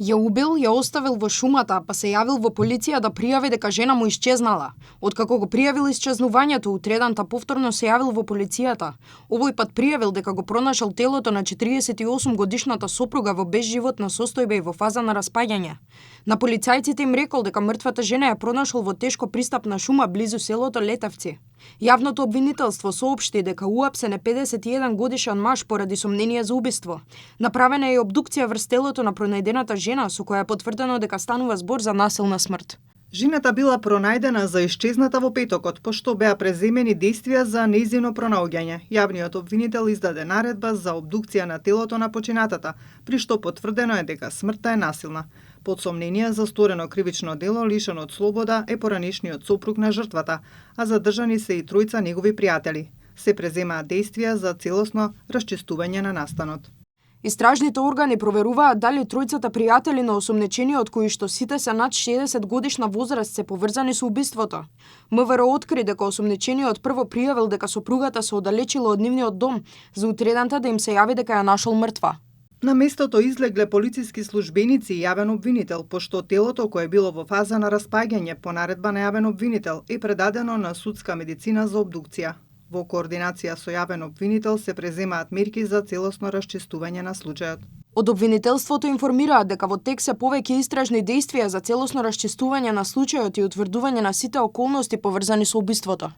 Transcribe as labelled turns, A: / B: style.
A: Ја убил, ја оставил во шумата, па се јавил во полиција да пријави дека жена му исчезнала. Откако го пријавил исчезнувањето, утреданта повторно се јавил во полицијата. Овој пат пријавил дека го пронашал телото на 48 годишната сопруга во безживотна состојба и во фаза на распаѓање. На полицајците им рекол дека мртвата жена ја пронашал во тешко пристапна шума близу селото Летавци. Јавното обвинителство соопшти дека уапсен е 51 годишен маж поради сомнение за убиство. Направена е обдукција врз телото на пронајдената жена, со која е потврдено дека станува збор за насилна смрт.
B: Жената била пронајдена за исчезната во петокот, пошто беа преземени действија за нејзино пронаоѓање. Јавниот обвинител издаде наредба за обдукција на телото на починатата, при што потврдено е дека смртта е насилна. Под сомнение за сторено кривично дело лишен од слобода е поранешниот сопруг на жртвата, а задржани се и тројца негови пријатели. Се преземаат действија за целосно расчистување на настанот.
A: Истражните органи проверуваат дали тројцата пријатели на осомнечениот, кои што сите се над 60 годишна возраст, се поврзани со убиството. МВР откри дека осомнечениот прво пријавил дека сопругата се оддалечила од нивниот дом, за утреданта да им се јави дека ја нашол мртва.
B: На местото излегле полициски службеници и јавен обвинител, пошто телото кое било во фаза на распаѓање по наредба на јавен обвинител е предадено на судска медицина за обдукција. Во координација со јавен обвинител се преземаат мерки за целосно расчистување на случајот.
A: Од обвинителството информираат дека во тек се повеќе истражни действија за целосно расчистување на случајот и утврдување на сите околности поврзани со убиството.